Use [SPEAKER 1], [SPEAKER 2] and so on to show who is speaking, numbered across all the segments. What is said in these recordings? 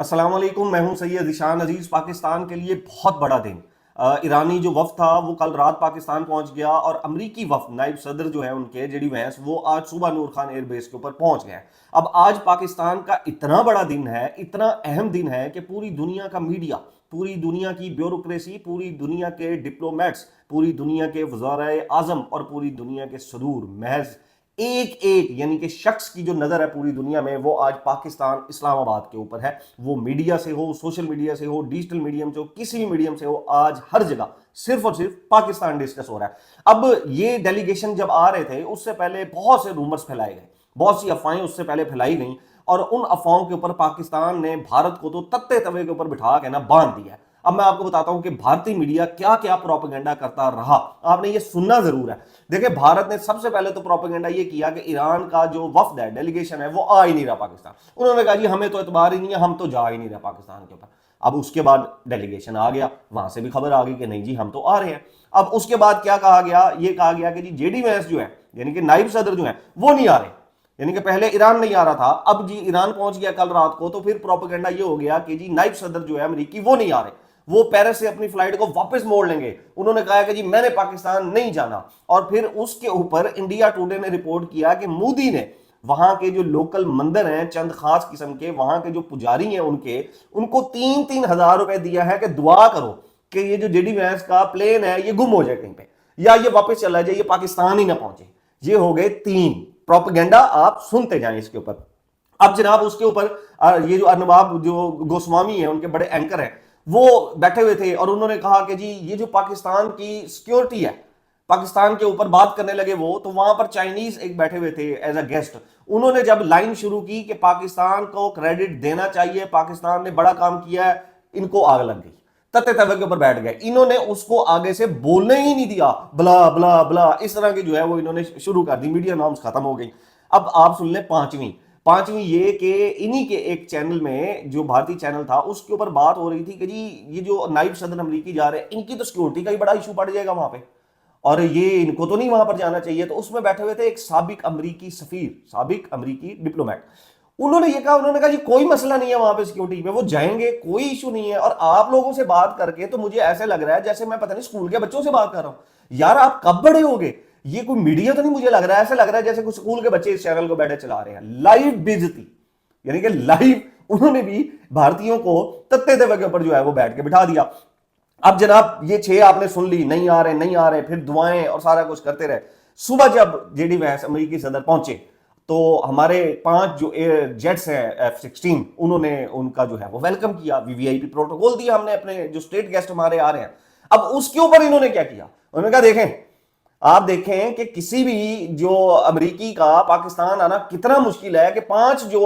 [SPEAKER 1] अस्सलाम वालेकुम, मैं हूं सैयद ईशान अजीज। पाकिस्तान के लिए बहुत बड़ा दिन। ईरानी जो वफ्द था वो कल रात पाकिस्तान पहुंच गया और अमरीकी वफ्द नायब सदर जो है उनके जेडी वैंस वो आज सुबह नूर खान एयरबेस के ऊपर पहुंच गए। अब आज पाकिस्तान का इतना बड़ा दिन है, इतना अहम दिन है कि पूरी दुनिया का मीडिया, पूरी दुनिया की ब्यूरोक्रेसी, पूरी दुनिया के डिप्लोमेट्स, पूरी दुनिया के वज़ारे आज़म और पूरी दुनिया के सदूर महज एक एक यानी कि शख्स की जो नजर है पूरी दुनिया में वो आज पाकिस्तान इस्लामाबाद के ऊपर है। वो मीडिया से हो, सोशल मीडिया से हो, डिजिटल मीडियम से हो, किसी भी मीडियम से हो, आज हर जगह सिर्फ और सिर्फ पाकिस्तान डिस्कस हो रहा है। अब ये डेलीगेशन जब आ रहे थे उससे पहले बहुत से रूमर्स फैलाए गए, बहुत सी अफवाहें उससे पहले फैलाई गई और उन अफवाहों के ऊपर पाकिस्तान ने भारत को तो तत्ते तवे के ऊपर बिठा के ना बांध दिया। अब मैं आपको बताता हूं कि भारतीय मीडिया क्या क्या प्रोपेगेंडा करता रहा, आपने ये सुनना जरूर है। देखिए, भारत ने सबसे पहले तो प्रोपेगेंडा ये किया कि ईरान का जो वफ्द है, डेलीगेशन है, वो आ ही नहीं रहा पाकिस्तान। उन्होंने कहा जी हमें तो एतबार ही नहीं है, हम तो जा ही नहीं रहे पाकिस्तान के ऊपर। अब उसके बाद डेलीगेशन आ गया, वहां से भी खबर आ गई कि नहीं जी हम तो आ रहे हैं। अब उसके बाद क्या कहा गया, ये कहा गया कि जी जेडी वैंस जो है यानी कि नायब सदर जो है वो नहीं आ रहे। यानी कि पहले ईरान नहीं आ रहा था, अब जी ईरान पहुंच गया कल रात को, तो फिर प्रोपेगेंडा ये हो गया कि जी नायब सदर जो है अमेरिकी वो नहीं आ रहे, वो पेरिस से अपनी फ्लाइट को वापस मोड़ लेंगे। उन्होंने कहा कि जी मैंने पाकिस्तान नहीं जाना। और फिर उसके ऊपर इंडिया टुडे ने रिपोर्ट किया कि मोदी ने वहां के जो लोकल मंदिर हैं, चंद खास किस्म के वहां के जो पुजारी हैं उनको 3-3 हजार रुपए दिया है कि दुआ करो कि ये जो जेडी वैंस का प्लेन है ये गुम हो जाए कहीं पे, या ये वापस चला जाए, ये पाकिस्तान ही ना पहुंचे। ये हो गए 3 प्रोपेगेंडा, आप सुनते जाएं इसके ऊपर। अब जनाब उसके ऊपर ये जो अरनबाब जो गोस्वामी है उनके बड़े एंकर हैं, वो बैठे हुए थे और उन्होंने कहा कि जी ये जो पाकिस्तान की सिक्योरिटी है, पाकिस्तान के ऊपर बात करने लगे वो, तो वहां पर चाइनीज एक बैठे हुए थे एज अ गेस्ट। उन्होंने जब लाइन शुरू की कि पाकिस्तान को क्रेडिट देना चाहिए, पाकिस्तान ने बड़ा काम किया है, इनको आग लग गई, तत्ते तवे के ऊपर बैठ गए। इन्होंने उसको आगे से बोलने ही नहीं दिया, ब्ला ब्ला ब्ला इस तरह की जो है वो इन्होंने शुरू कर दी, मीडिया नॉर्म्स खत्म हो गई। अब आप सुन ले पांचवी पांचवी ये कि इन्हीं के एक चैनल में, जो भारतीय चैनल था, उसके ऊपर बात हो रही थी कि जी ये जो नायब सदर अमरीकी जा रहे हैं इनकी तो सिक्योरिटी का ही बड़ा इशू पड़ जाएगा वहां पे, और ये इनको तो नहीं वहां पर जाना चाहिए। तो उसमें बैठे हुए थे एक साबिक अमरीकी सफीर, साबिक अमरीकी डिप्लोमेट। उन्होंने कहा जी कोई मसला नहीं है वहां पे सिक्योरिटी में, वो जाएंगे, कोई इशू नहीं है। और आप लोगों से बात करके तो मुझे ऐसे लग रहा है जैसे मैं पता नहीं स्कूल के बच्चों से बात कर रहा हूं। यार आप कब बड़े हो गए, ये कोई मीडिया तो नहीं मुझे लग रहा है, ऐसा लग रहा है जैसे कुछ स्कूल के बच्चे इस चैनल को बैठे चला रहे हैं। लाइव बेइज्जती, यानी कि लाइव उन्होंने भी भारतीयों को तत्ते तवे के ऊपर जो है वो बैठ के बिठा दिया। अब जनाब ये 6 आपने सुन ली, नहीं आ रहे नहीं आ रहे, फिर दुआएं और सारा कुछ करते रहे। सुबह जब जेडी वैंस अमेरिकी सदर पहुंचे तो हमारे 5 जो एयर जेट्स हैं F-16, उन्होंने उनका जो है वो वेलकम किया, वीवीआईपी प्रोटोकॉल दिया हमने, अपने जो स्टेट गेस्ट हमारे आ रहे हैं। अब उसके ऊपर इन्होंने क्या किया, उन्होंने कहा देखें, आप देखें कि किसी भी जो अमेरिकी का पाकिस्तान आना कितना मुश्किल है कि 5 जो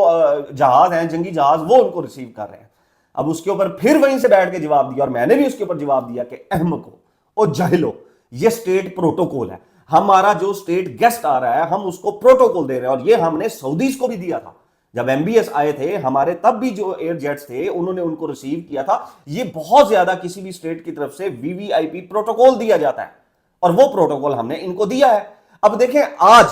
[SPEAKER 1] जहाज हैं, जंगी जहाज, वो उनको रिसीव कर रहे हैं। अब उसके ऊपर फिर वहीं से बैठ के जवाब दिया, और मैंने भी उसके ऊपर जवाब दिया कि अहमको और जाहिलो, ये स्टेट प्रोटोकॉल है, हमारा जो स्टेट गेस्ट आ रहा है हम उसको प्रोटोकॉल दे रहे हैं। और ये हमने सऊदीज को भी दिया था, जब एमबीएस आए थे हमारे, तब भी जो एयर जेट्स थे उन्होंने उनको रिसीव किया था। ये बहुत ज्यादा किसी भी स्टेट की तरफ से वीवीआईपी प्रोटोकॉल दिया जाता है, और वो प्रोटोकॉल हमने इनको दिया है। अब देखें, आज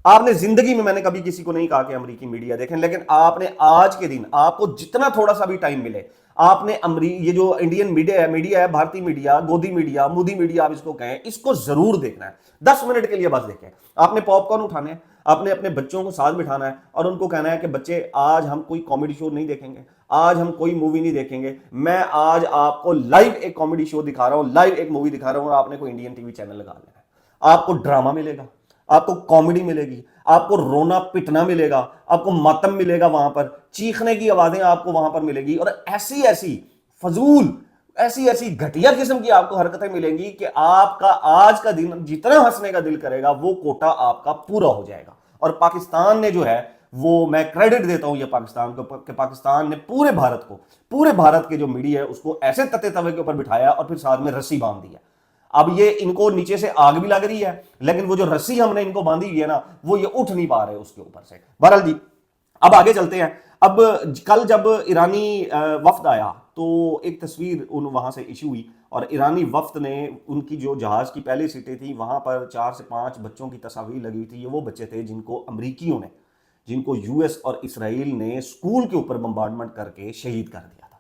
[SPEAKER 1] आपने जिंदगी में, मैंने कभी किसी को नहीं कहा कि अमेरिकी मीडिया देखें, लेकिन आपने आज के दिन, आपको जितना थोड़ा सा भी टाइम मिले, आपने ये जो इंडियन मीडिया है, भारतीय मीडिया, गोदी मीडिया, मोदी मीडिया आप इसको कहें, इसको जरूर देखना है। 10 मिनट के लिए बस देखें। आपने पॉपकॉर्न उठाने हैं, आपने अपने बच्चों को साथ बिठाना है और उनको कहना है कि बच्चे आज हम कोई कॉमेडी शो नहीं देखेंगे, आज हम कोई मूवी नहीं देखेंगे, मैं आज आपको लाइव एक कॉमेडी शो दिखा रहा हूं, लाइव एक मूवी दिखा रहा हूं, और आपने कोई इंडियन टीवी चैनल लगा लेना है। आपको ड्रामा मिलेगा, आपको कॉमेडी मिलेगी, आपको रोना पिटना मिलेगा, आपको मातम मिलेगा, वहां पर चीखने की आवाजें आपको वहां पर मिलेगी, और ऐसी ऐसी फजूल, ऐसी ऐसी घटिया किस्म की आपको हरकतें मिलेंगी कि आपका आज का दिन जितना हंसने का दिल करेगा वो कोटा आपका पूरा हो जाएगा। और पाकिस्तान ने जो है वो, मैं क्रेडिट देता हूं ये पाकिस्तान को कि पाकिस्तान ने पूरे भारत को, पूरे भारत के जो मीडिया है उसको ऐसे तते तवे के ऊपर बिठाया और फिर साथ में रस्सी बांध दिया। अब ये इनको नीचे से आग भी लग रही है, लेकिन वो जो रस्सी हमने इनको बांधी हुई है ना, वो ये उठ नहीं पा रहे उसके ऊपर से। बहरहाल जी, अब आगे चलते हैं। अब कल जब ईरानी वफ्द आया तो एक तस्वीर उन वहां से इशू हुई, और ईरानी वफ्द ने, उनकी जो जहाज की पहली सीटें थी वहां पर 4 से 5 बच्चों की तस्वीर लगी हुई थी। ये वो बच्चे थे जिनको अमरीकियों ने, जिनको यूएस और इसराइल ने स्कूल के ऊपर बम्बार्डमेंट करके शहीद कर दिया था।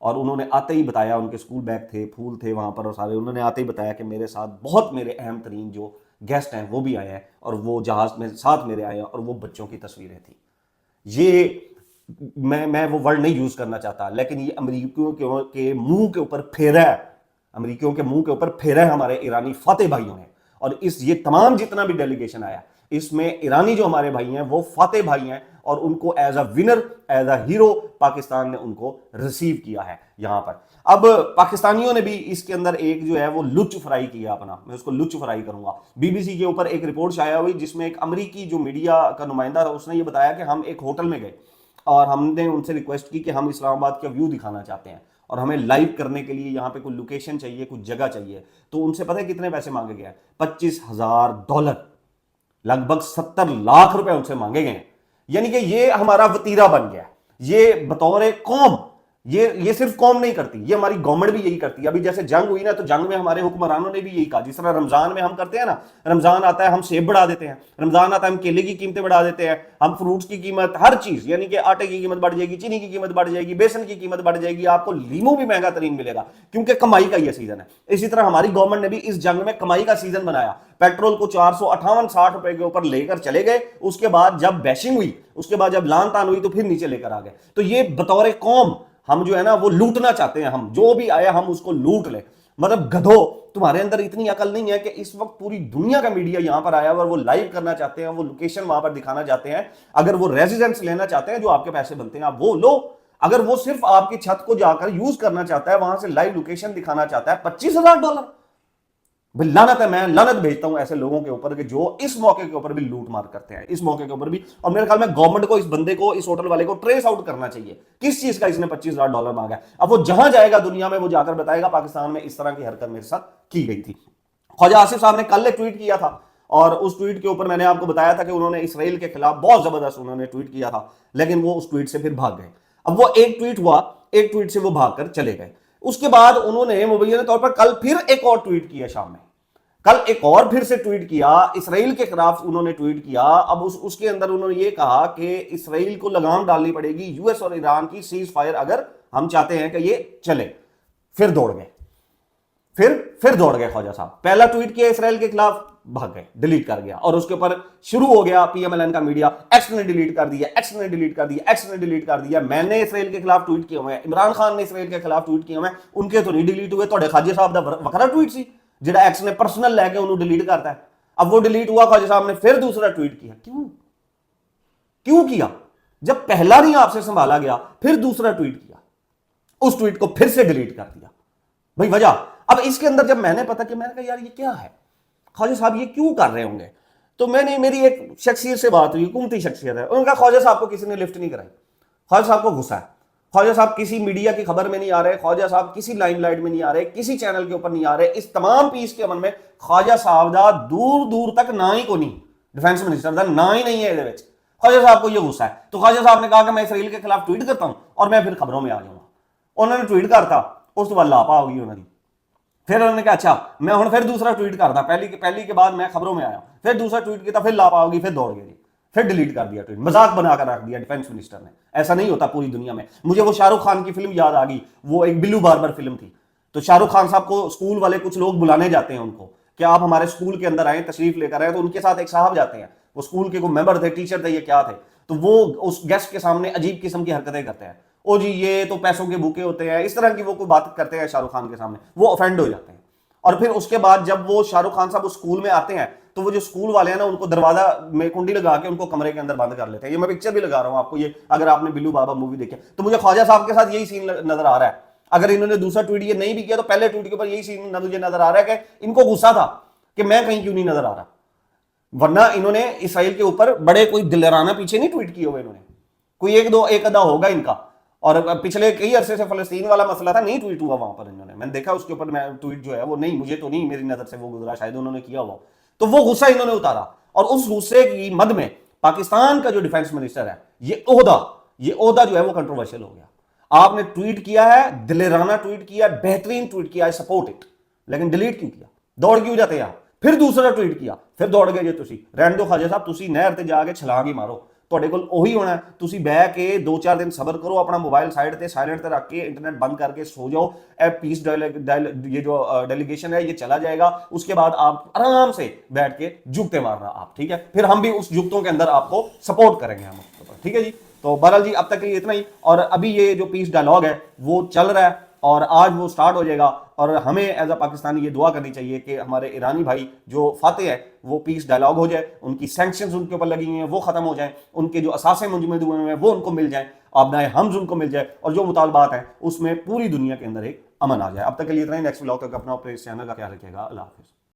[SPEAKER 1] और उन्होंने आते ही बताया, उनके स्कूल बैग थे, फूल थे वहाँ पर और सारे, उन्होंने आते ही बताया कि मेरे साथ बहुत मेरे अहम तरीन जो गेस्ट हैं वो भी आए हैं और वो जहाज़ में साथ मेरे आए हैं और वो बच्चों की तस्वीरें थी। ये मैं वो वर्ड नहीं यूज़ करना चाहता, लेकिन ये अमरीकियों के मुंह के ऊपर फेरा है, अमरीकियों के मुंह के ऊपर फेरा है हमारे ईरानी फाते भाइयों ने। और ये तमाम जितना भी डेलीगेशन आया, इसमें ईरानी जो हमारे भाई हैं वो फाते भाई हैं और उनको as a winner, as a hero Pakistan ने उनको रिसीव किया है यहां पर। अब पाकिस्तानियों ने भी इसके अंदर एक जो है वो लुच फ्राई किया अपना, मैं उसको लुच फ्राई करूंगा। बीबीसी के ऊपर एक रिपोर्ट शाया हुई जिसमें एक अमरीकी जो मीडिया का नुमाइंदा था उसने ये बताया कि हम एक होटल में गए और हमने उनसे रिक्वेस्ट की कि हम इस्लामाबाद का व्यू दिखाना चाहते हैं और हमें लाइव करने के लिए यहाँ पे कोई लोकेशन चाहिए, कुछ जगह चाहिए। तो उनसे पता है कितने पैसे मांगे गए? $25,000, लगभग 70 लाख रुपए उनसे मांगे गए। यानी कि ये हमारा वतीरा बन गया। ये बतौर कौम, ये सिर्फ कौम नहीं करती, ये हमारी गवर्नमेंट भी यही करती है। अभी जैसे जंग हुई ना, तो जंग में हमारे हुक्मरानों ने भी यही कहा। जिस तरह रमजान में हम करते हैं ना, रमजान आता है हम सेब बढ़ा देते हैं, रमजान आता है हम केले की कीमतें बढ़ा देते हैं, हम फ्रूट्स की कीमत, हर चीज, यानी कि आटे की कीमत बढ़ जाएगी, चीनी की कीमत बढ़ जाएगी, बेसन की कीमत बढ़ जाएगी, आपको लीमू भी महंगा तरीन मिलेगा क्योंकि कमाई का यह सीजन है। इसी तरह हमारी गवर्नमेंट ने भी इस जंग में कमाई का सीजन बनाया। पेट्रोल को 458-60 रुपए के ऊपर लेकर चले गए, उसके बाद जब बैशिंग हुई, उसके बाद जब लान तान हुई तो फिर नीचे लेकर आ गए। तो ये बतौर कौम हम जो है ना वो लूटना चाहते हैं, हम जो भी आया हम उसको लूट ले। मतलब गधो, तुम्हारे अंदर इतनी अकल नहीं है कि इस वक्त पूरी दुनिया का मीडिया यहां पर आया और वो लाइव करना चाहते हैं, वो लोकेशन वहां पर दिखाना चाहते हैं। अगर वो रेजिडेंस लेना चाहते हैं जो आपके पैसे बनते हैं आप वो लो। अगर वो सिर्फ आपकी छत को जाकर यूज करना चाहता है, वहां से लाइव लोकेशन दिखाना चाहता है, $25,000, भाई लानत है। मैं लानत भेजता हूं ऐसे लोगों के ऊपर कि जो इस मौके के ऊपर भी लूट मार करते हैं, इस मौके के ऊपर भी। और मेरे ख्याल में गवर्नमेंट को इस बंदे को, इस होटल वाले को ट्रेस आउट करना चाहिए किस चीज का इसने $25,000 मांगा है। अब वो जहां जाएगा दुनिया में वो जाकर बताएगा पाकिस्तान में इस तरह की हरकत मेरे साथ की गई थी। ख्वाजा आसिफ साहब ने कल एक ट्वीट किया था और उस ट्वीट के ऊपर मैंने आपको बताया था कि उन्होंने इसराइल के खिलाफ बहुत जबरदस्त उन्होंने ट्वीट किया था, लेकिन वो उस ट्वीट से फिर भाग गए। अब वो एक ट्वीट हुआ, एक ट्वीट से वो भागकर चले गए। उसके बाद उन्होंने मुबैयन तौर पर कल फिर एक और ट्वीट किया, शाम में कल एक और फिर से ट्वीट किया, इसराइल के खिलाफ उन्होंने ट्वीट किया। अब उसके अंदर उन्होंने ये कहा कि इसराइल को लगाम डालनी पड़ेगी यूएस और ईरान की सीज फायर अगर हम चाहते हैं कि ये चले। फिर दौड़ गए, फिर दौड़ गए ख्वाजा साहब। पहला ट्वीट किया इसराइल के खिलाफ, भाग गए, डिलीट कर गया। और उसके ऊपर शुरू हो गया पीएमएलएन का मीडिया, एक्स ने डिलीट कर दिया, एक्स ने डिलीट कर दिया, एक्स ने डिलीट कर दिया। मैंने इसराइल के खिलाफ ट्वीट किए हुए हैं, इमरान खान ने इसराइल के खिलाफ ट्वीट किए हुए हैं, उनके तो नहीं डिलीट हुए। तो ख्वाजा साहब का वखरा ट्वीट सी जिहड़ा एक्स ने पर्सनल लैके उन्होंने डिलीट करता है। अब वो डिलीट हुआ, ख्वाजा साहब ने फिर दूसरा ट्वीट किया। क्यों किया? जब पहला नहीं आपसे संभाला गया, फिर दूसरा ट्वीट किया, उस ट्वीट को फिर से डिलीट कर दिया। भाई वजह, अब इसके अंदर जब मैंने पता कि मैंने कहा यार ये क्या है, ख्वाजा साहब ये क्यों कर रहे होंगे, तो मैंने, मेरी एक शख्सियत से बात हुई, हुकूमती शख्सियत है, उन्होंने कहा ख्वाजा साहब को किसी ने लिफ्ट नहीं कराई, ख्वाजा साहब को गुस्सा है, ख्वाजा साहब किसी मीडिया की खबर में नहीं आ रहे, ख्वाजा साहब किसी लाइमलाइट में नहीं आ रहे, किसी चैनल के ऊपर नहीं आ रहे। इस तमाम पीस के अमन में ख्वाजा साहब का दूर दूर तक ना ही को नहीं, डिफेंस मिनिस्टर का ना ही नहीं है ये। ख्वाजा साहब को ये गुस्सा है, तो ख्वाजा साहब ने कहा कि मैं इसराइल के खिलाफ ट्वीट करता हूं और मैं फिर खबरों में आ जाऊंगा। उन्होंने ट्वीट करता, उस तो बाद लापा होगी उन्होंने। फिर उन्होंने कहा अच्छा मैं हूं फिर दूसरा ट्वीट करता, पहली के बाद मैं खबरों में आया, फिर दूसरा ट्वीट किया, फिर लापा होगी, फिर दौड़ गई, फिर डिलीट कर दिया ट्वीट, मजाक बनाकर रख दिया डिफेंस मिनिस्टर ने। ऐसा नहीं होता पूरी दुनिया में। मुझे वो शाहरुख खान की फिल्म याद आ गई, वो एक बिल्लू बार्बर फिल्म थी। तो शाहरुख खान साहब को स्कूल वाले कुछ लोग बुलाने जाते हैं उनको कि आप हमारे स्कूल के अंदर आए, तशरीफ लेकर आए। तो उनके साथ एक साहब जाते हैं, वो स्कूल के कोई मेंबर थे, टीचर थे, ये क्या थे, तो वो उस गेस्ट के सामने अजीब किस्म की हरकतें करते हैं। ओ जी ये तो पैसों के भूखे होते हैं, इस तरह की वो कोई बात करते हैं शाहरुख खान के सामने, वो ऑफेंड हो जाते हैं। और फिर उसके बाद जब वो शाहरुख खान साहब उस स्कूल में आते हैं तो वो जो स्कूल वाले हैं ना उनको दरवाजा में कुंडी लगा के उनको कमरे के अंदर बंद कर लेते हैं। ये मैं पिक्चर भी लगा रहा हूं आपको, ये अगर आपने बिल्लू बाबा मूवी देखी तो मुझे ख्वाजा साहब के साथ यही सीन नजर आ रहा है। अगर इन्होंने दूसरा ट्वीट ये नहीं भी किया तो पहले ट्वीट के ऊपर यही सीन मुझे नजर आ रहा है कि इनको गुस्सा था कि मैं कहीं क्यों नहीं नजर आ रहा। वरना इन्होंने इसराइल के ऊपर बड़े कोई दिलराना पीछे नहीं ट्वीट किए हुए, इन्होंने कोई एक अदा होगा इनका। और पिछले कई अरसे से फलस्तीन वाला मसला था, नहीं ट्वीट हुआ वहां पर इन्होंने, मैंने देखा उसके ऊपर मैं ट्वीट जो है वो नहीं, मुझे तो नहीं, मेरी नजर से वो गुजरा, शायद उन्होंने किया हुआ। तो वो गुस्सा इन्होंने उतारा और उस गुस्से की मद में पाकिस्तान का जो डिफेंस मिनिस्टर है, ये ओहदा जो है वो कंट्रोवर्शियल हो गया। आपने ट्वीट किया है, दिलेराना ट्वीट किया, बेहतरीन ट्वीट किया, आई सपोर्ट इट, लेकिन डिलीट क्यों किया? दौड़ क्यों जाते आप? फिर दूसरा ट्वीट किया, फिर दौड़ गए जो तुसी रहन दो ख्वाजा साहब, तुसी नहर ते जाके छलांग ही मारो, ਤੁਹਾਡੇ ਕੋਲ ਉਹੀ ਹੋਣਾ ਹੈ। ਤੁਸੀਂ ਬਹਿ ਕੇ 2-4 दिन सबर करो, अपना मोबाइल साइड पे साइलेंट पे रख के इंटरनेट बंद करके सो जाओ। पीस ये जो डेलीगेशन है ये चला जाएगा, उसके बाद आप आराम से बैठ के जुगते मारना आप, ठीक है। फिर हम भी उस जुगतों के अंदर आपको सपोर्ट करेंगे हम, ठीक है जी। तो बहरहाल जी अब तक के लिए इतना ही, और अभी ये जो पीस डायलॉग है वो चल रहा है और आज वो स्टार्ट हो जाएगा। और हमें एज अ पाकिस्तानी ये दुआ करनी चाहिए कि हमारे ईरानी भाई जो फातेह है वो पीस डायलॉग हो जाए, उनकी सैंक्शंस उनके ऊपर लगी हुई हैं वो खत्म हो जाएं, उनके जो असासे मुंजमद हुए हैं वो उनको मिल जाएं, अपना हम्स उनको मिल जाए, और जो मुतालबात हैं उसमें पूरी दुनिया के अंदर एक अमन आ जाए। अब तक के लिए इतना ही। नेक्स्ट व्लॉग तक अपना अपने इस चैनल का ख्याल रखिएगा। अल्लाह हाफिज़।